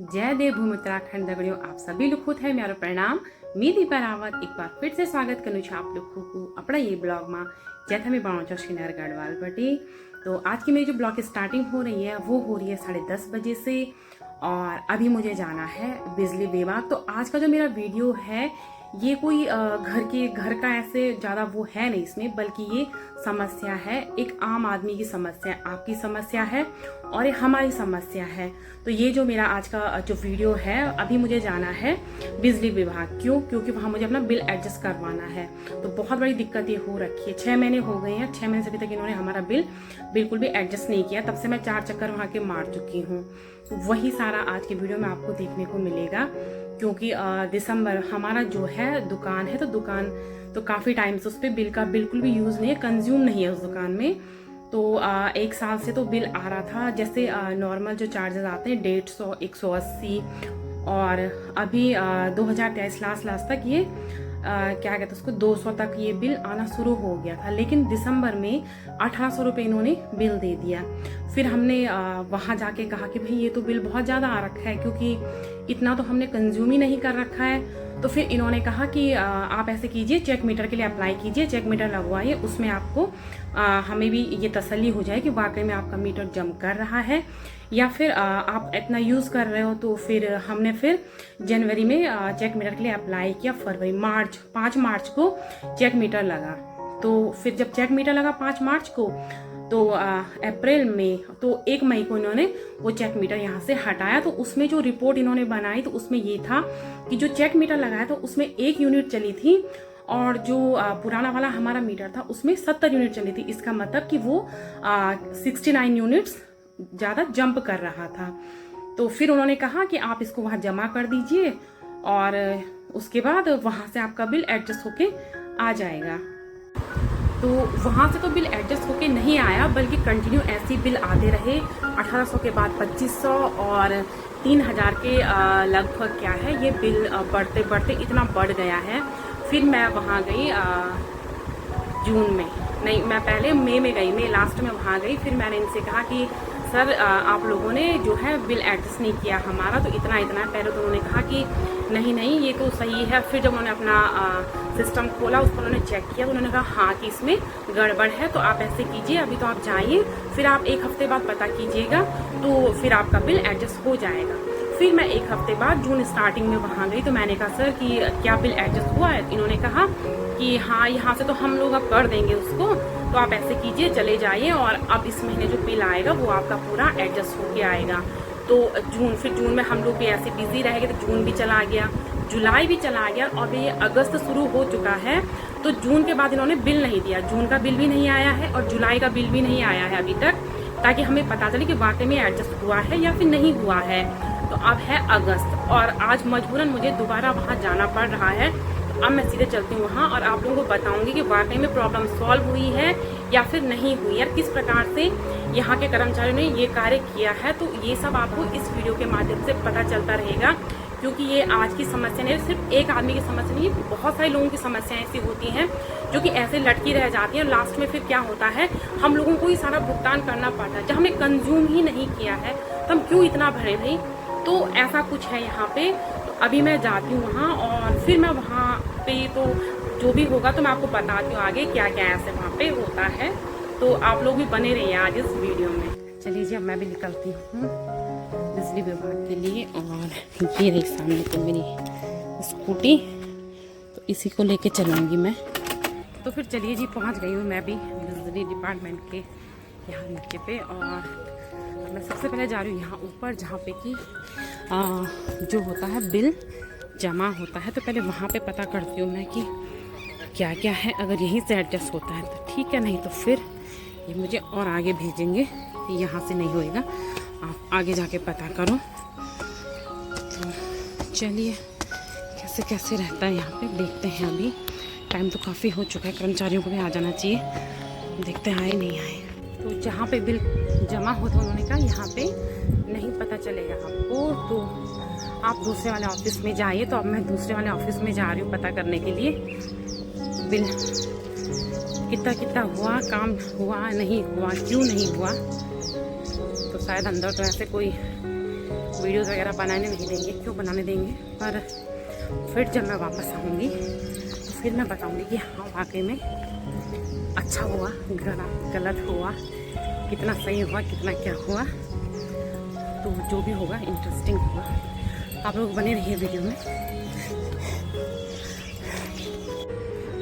जय देवभूमि उत्तराखंड दगड़ियों, आप सभी लोग है मेरा प्रणाम। मैं दीपा रावत एक बार फिर से स्वागत करूँ आप लोग को अपना ये ब्लॉग में जैसे मैं बनाऊँ श्रीनगर गढ़वाल बटे। तो आज की मेरी जो ब्लॉग की स्टार्टिंग हो रही है वो हो रही है 10:30 बजे से, और अभी मुझे जाना है बिजली विभाग। तो आज का जो मेरा वीडियो है ये कोई घर का ऐसे ज़्यादा वो है नहीं इसमें, बल्कि ये समस्या है, एक आम आदमी की समस्या, आपकी समस्या है और ये हमारी समस्या है। तो ये जो मेरा आज का जो वीडियो है, अभी मुझे जाना है बिजली विभाग। क्योंकि वहाँ मुझे अपना बिल एडजस्ट करवाना है। तो बहुत बड़ी दिक्कत ये हो रखी है, 6 महीने हो गए हैं, 6 महीने से अभी तक इन्होंने हमारा बिल बिल्कुल भी एडजस्ट नहीं किया। तब से मैं 4 चक्कर वहाँ के मार चुकी हूँ। वही सारा आज के वीडियो में आपको देखने को मिलेगा, क्योंकि दिसंबर हमारा जो है दुकान है, तो दुकान तो काफ़ी टाइम से उस पर बिल का बिल्कुल भी यूज़ नहीं है, कंज्यूम नहीं है उस दुकान में। तो 1 साल से तो बिल आ रहा था, जैसे नॉर्मल जो चार्जेस आते हैं 150, 180, और अभी 2023 लास्ट तक ये क्या कहते हैं उसको 200 तक ये बिल आना शुरू हो गया था। लेकिन दिसंबर में 1800 रुपये इन्होंने बिल दे दिया। फिर हमने वहाँ जाके कहा कि भाई ये तो बिल बहुत ज़्यादा आ रखा है, क्योंकि इतना तो हमने कंज्यूम ही नहीं कर रखा है। तो फिर इन्होंने कहा कि आप ऐसे कीजिए, चेक मीटर के लिए अप्लाई कीजिए, चेक मीटर लगवाइए, उसमें आपको हमें भी ये तसल्ली हो जाए कि वाकई में आपका मीटर जम कर रहा है, या फिर आप इतना यूज़ कर रहे हो। तो फिर हमने फिर जनवरी में चेक मीटर के लिए अप्लाई किया। फरवरी 5 मार्च को चेक मीटर लगा। तो फिर जब चेक मीटर लगा 5 मार्च को, तो अप्रैल में, तो 1 मई को इन्होंने वो चेक मीटर यहाँ से हटाया। तो उसमें जो रिपोर्ट इन्होंने बनाई, तो उसमें ये था कि जो चेक मीटर लगाया तो उसमें 1 यूनिट चली थी, और जो पुराना वाला हमारा मीटर था उसमें 70 यूनिट चली थी। इसका मतलब कि वो 69 यूनिट्स ज़्यादा जंप कर रहा था। तो फिर उन्होंने कहा कि आप इसको वहाँ जमा कर दीजिए, और उसके बाद वहाँ से आपका बिल एडजस्ट होके आ जाएगा। तो वहाँ से तो बिल एडजस्ट होके नहीं आया, बल्कि कंटिन्यू ऐसे बिल आते रहे। 1800 के बाद 2500 और 3000 के लगभग क्या है ये बिल बढ़ते बढ़ते इतना बढ़ गया है। फिर मैं वहाँ गई जून में, नहीं मैं पहले मई में गई, मई लास्ट में वहाँ गई। फिर मैंने इनसे कहा कि सर आप लोगों ने जो है बिल एडजस्ट नहीं किया हमारा, तो इतना पहले तो उन्होंने कहा कि नहीं ये तो सही है। फिर जब उन्होंने अपना सिस्टम खोला, उसको उन्होंने चेक किया, तो उन्होंने कहा हाँ कि इसमें गड़बड़ है, तो आप ऐसे कीजिए, अभी तो आप जाइए, फिर आप 1 हफ्ते बाद पता कीजिएगा, तो फिर आपका बिल एडजस्ट हो जाएगा। फिर मैं 1 हफ्ते बाद जून स्टार्टिंग में वहाँ गई। तो मैंने कहा सर कि क्या बिल एडजस्ट हुआ है? इन्होंने कहा कि हाँ यहाँ से तो हम लोग अब कर देंगे उसको, तो आप ऐसे कीजिए, चले जाइए, और अब इस महीने जो बिल आएगा वो आपका पूरा एडजस्ट होके आएगा। तो फिर जून में हम लोग भी ऐसे बिजी रहेंगे, तो जून भी चला गया, जुलाई भी चला गया, और ये अगस्त शुरू हो चुका है। तो जून के बाद इन्होंने बिल नहीं दिया, जून का बिल भी नहीं आया है और जुलाई का बिल भी नहीं आया है अभी तक, ताकि हमें पता चले कि वाकई में एडजस्ट हुआ है या फिर नहीं हुआ है। तो अब है अगस्त, और आज मजबूरन मुझे दोबारा वहाँ जाना पड़ रहा है। अब मैं सीधे चलती हूँ वहाँ, और आप लोगों को बताऊंगी कि वाकई में प्रॉब्लम सॉल्व हुई है या फिर नहीं हुई है, किस प्रकार से यहाँ के कर्मचारियों ने ये कार्य किया है। तो ये सब आपको इस वीडियो के माध्यम से पता चलता रहेगा, क्योंकि ये आज की समस्या नहीं, सिर्फ एक आदमी की समस्या नहीं, बहुत सारे लोगों की समस्याएं ऐसी होती हैं जो कि ऐसे लटकी रह जाती हैं। लास्ट में फिर क्या होता है, हम लोगों को ही सारा भुगतान करना पड़ता है। जब हमने कंज्यूम ही नहीं किया है तो हम क्यों इतना भरे भाई? तो ऐसा कुछ है यहाँ पे। तो अभी मैं जाती हूँ वहाँ, और फिर मैं वहाँ पे तो जो भी होगा तो मैं आपको बताती हूँ आगे क्या क्या ऐसे वहाँ पे होता है। तो आप लोग भी बने रहिए आज इस वीडियो में। चलिए जी, अब मैं भी निकलती हूँ बिजली विभाग के लिए, और ये रही सामने तो मेरी स्कूटी, तो इसी को लेके चलूँगी मैं। तो फिर चलिए जी, पहुँच गई हूँ मैं भी बिजली डिपार्टमेंट के यहाँ नीचे पे, और मैं सबसे पहले जा रही हूँ यहाँ ऊपर, जहाँ पे कि जो होता है बिल जमा होता है। तो पहले वहाँ पे पता करती हूँ मैं कि क्या क्या है, अगर यहीं से एडजस्ट होता है तो ठीक है, नहीं तो फिर ये मुझे और आगे भेजेंगे कि यहाँ से नहीं होएगा, आप आगे जाके पता करो। तो चलिए कैसे कैसे रहता है यहाँ पे देखते हैं। अभी टाइम तो काफ़ी हो चुका है, कर्मचारियों को भी आ जाना चाहिए, देखते हैं आए नहीं आए। तो जहाँ पे बिल जमा होता है उन्होंने कहा यहाँ पे नहीं पता चलेगा आपको, तो आप दूसरे वाले ऑफिस में जाइए। तो अब मैं दूसरे वाले ऑफिस में जा रही हूँ पता करने के लिए बिल कितना हुआ, काम हुआ नहीं हुआ, क्यों नहीं हुआ। तो शायद अंदर तो ऐसे कोई वीडियोस वगैरह बनाने नहीं देंगे, क्यों बनाने देंगे, पर फिर जब मैं वापस आऊँगी तो फिर मैं बताऊँगी कि हाँ वाकई में अच्छा हुआ, गलत हुआ, कितना सही हुआ, कितना क्या हुआ। तो जो भी होगा इंटरेस्टिंग होगा, आप लोग बने रहिए वीडियो में।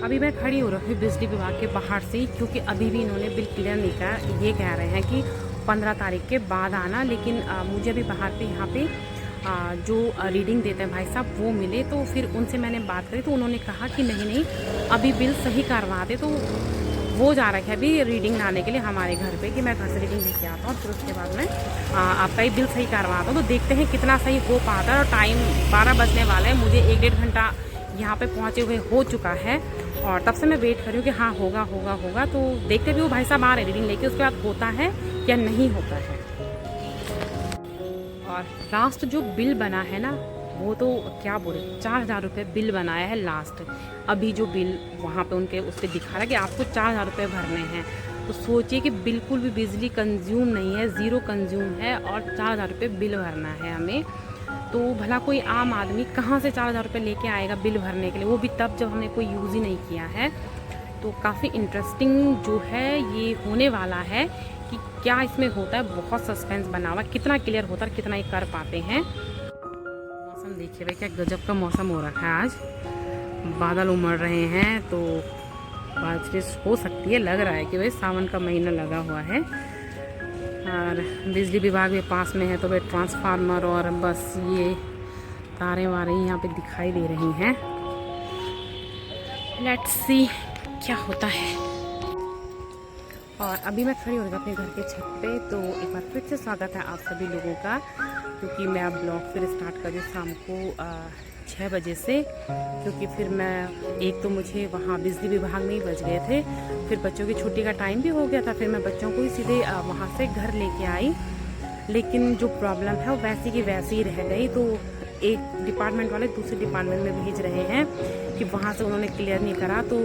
अभी मैं खड़ी हो रही हूँ बिजली विभाग के बाहर से, क्योंकि अभी भी इन्होंने बिल क्लियर नहीं करा। ये कह रहे हैं कि 15 तारीख के बाद आना, लेकिन मुझे अभी बाहर पे यहाँ पे जो रीडिंग देते हैं भाई साहब वो मिले। तो फिर उनसे मैंने बात करी तो उन्होंने कहा कि नहीं अभी बिल सही करवा दे। तो वो जा रखे अभी रीडिंग लाने के लिए हमारे घर पे, कि मैं घर से रीडिंग लेके आता हूँ, फिर उसके बाद में आपका ही बिल सही करवाता हूँ। तो देखते हैं कितना सही हो पाता है। और टाइम 12 बजने वाला है, मुझे 1-1.5 घंटा यहाँ पे पहुँचे हुए हो चुका है, और तब से मैं वेट कर रही हूँ कि हाँ होगा। तो देखते भी वो भाई साहब आ रहे रीडिंग लेके, उसके बाद होता है या नहीं होता है। और लास्ट जो बिल बना है ना, वो तो क्या बोले, 4000 रुपये बिल बनाया है लास्ट। अभी जो बिल वहाँ पे उनके उस पर दिखा रहा है कि आपको 4000 रुपये भरने हैं। तो सोचिए कि बिल्कुल भी बिजली कंज्यूम नहीं है, ज़ीरो कंज्यूम है, और 4000 रुपये बिल भरना है हमें। तो भला कोई आम आदमी कहाँ से 4000 रुपये लेके आएगा बिल भरने के लिए, वो भी तब जब हमने कोई यूज़ ही नहीं किया है। तो काफ़ी इंटरेस्टिंग जो है ये होने वाला है कि क्या इसमें होता है। बहुत सस्पेंस बना हुआ, कितना क्लियर होता है, कितना ही कर पाते हैं। मौसम देखिए भाई, क्या गजब का मौसम हो रखा है आज। बादल उमड़ रहे हैं, तो बारिश हो सकती है, लग रहा है कि भाई सावन का महीना लगा हुआ है। और बिजली विभाग भी पास में है, तो भाई ट्रांसफार्मर और बस ये तारे वारे यहाँ पे दिखाई दे रही हैं। लेट्स सी क्या होता है। और अभी मैं खड़ी हो रही हूँ अपने घर के छत पे। तो एक बार फिर से स्वागत है आप सभी लोगों का, क्योंकि मैं अब ब्लॉग फिर स्टार्ट कर रही हूँ शाम को 6 बजे से। क्योंकि फिर मैं एक तो मुझे वहाँ बिजली विभाग में ही बज गए थे, फिर बच्चों की छुट्टी का टाइम भी हो गया था, फिर मैं बच्चों को ही सीधे वहाँ से घर लेके आई। लेकिन जो प्रॉब्लम है वो वैसी की वैसी ही रह गई। तो एक डिपार्टमेंट वाले दूसरे डिपार्टमेंट में भेज रहे हैं कि वहाँ से उन्होंने क्लियर नहीं करा। तो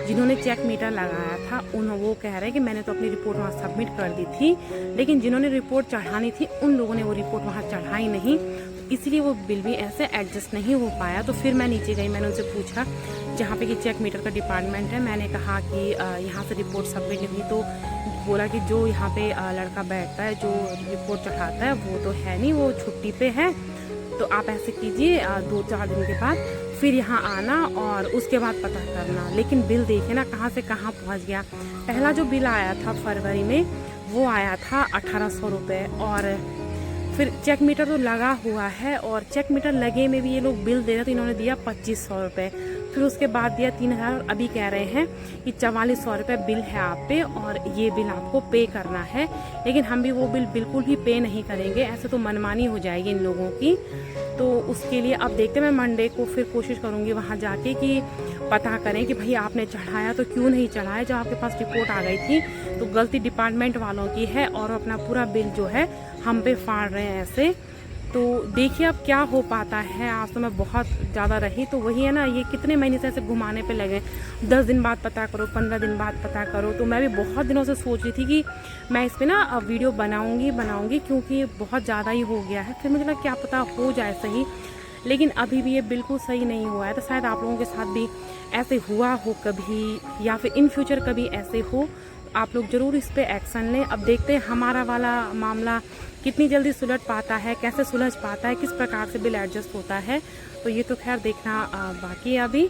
जिन्होंने चेक मीटर लगाया था वो कह रहे हैं कि मैंने तो अपनी रिपोर्ट वहाँ सबमिट कर दी थी, लेकिन जिन्होंने रिपोर्ट चढ़ानी थी उन लोगों ने वो रिपोर्ट वहाँ चढ़ाई नहीं, तो इसलिए वो बिल भी ऐसे एडजस्ट नहीं हो पाया। तो फिर मैं नीचे गई, मैंने उनसे पूछा जहाँ पे कि चेक मीटर का डिपार्टमेंट है, मैंने कहा कि यहाँ से रिपोर्ट सबमिट नहीं हुई। तो बोला कि जो यहाँ पे लड़का बैठता है जो रिपोर्ट चढ़ाता है वो तो है नहीं, वो छुट्टी पे है। तो आप ऐसे कीजिए 2-4 दिन के बाद फिर यहाँ आना और उसके बाद पता करना। लेकिन बिल देखिए ना कहाँ से कहाँ पहुँच गया। पहला जो बिल आया था फरवरी में वो आया था 1800 रुपये, और फिर चेक मीटर तो लगा हुआ है, और चेक मीटर लगे में भी ये लोग बिल दे रहे, तो इन्होंने दिया 2500 रुपये। फिर उसके बाद दिया 3000, और अभी कह रहे हैं कि 4400 रुपये बिल है आप पे और ये बिल आपको पे करना है। लेकिन हम भी वो बिल बिल्कुल भी पे नहीं करेंगे, ऐसे तो मनमानी हो जाएगी इन लोगों की। तो उसके लिए अब देखते मैं मंडे को फिर कोशिश करूँगी वहाँ जाके कि पता करें कि भाई आपने चढ़ाया तो क्यों नहीं चढ़ाया। जब आपके पास रिपोर्ट आ गई थी तो गलती डिपार्टमेंट वालों की है, और अपना पूरा बिल जो है हम पे फाड़ रहे हैं ऐसे। तो देखिए अब क्या हो पाता है। आज तो मैं बहुत ज़्यादा रही, तो वही है ना, ये कितने महीने से ऐसे घुमाने पे लगे, 10 दिन बाद पता करो, 15 दिन बाद पता करो। तो मैं भी बहुत दिनों से सोच रही थी कि मैं इस पर ना वीडियो बनाऊंगी, क्योंकि बहुत ज़्यादा ही हो गया है। फिर मुझे लगा क्या पता हो जाए सही, लेकिन अभी भी ये बिल्कुल सही नहीं हुआ है। तो शायद आप लोगों के साथ भी ऐसे हुआ हो कभी, या फिर इन फ्यूचर कभी ऐसे हो, आप लोग ज़रूर इस पर एक्शन लें। अब देखते हैं हमारा वाला मामला कितनी जल्दी सुलझ पाता है, कैसे सुलझ पाता है, किस प्रकार से बिल एडजस्ट होता है। तो ये तो खैर देखना बाकी है अभी।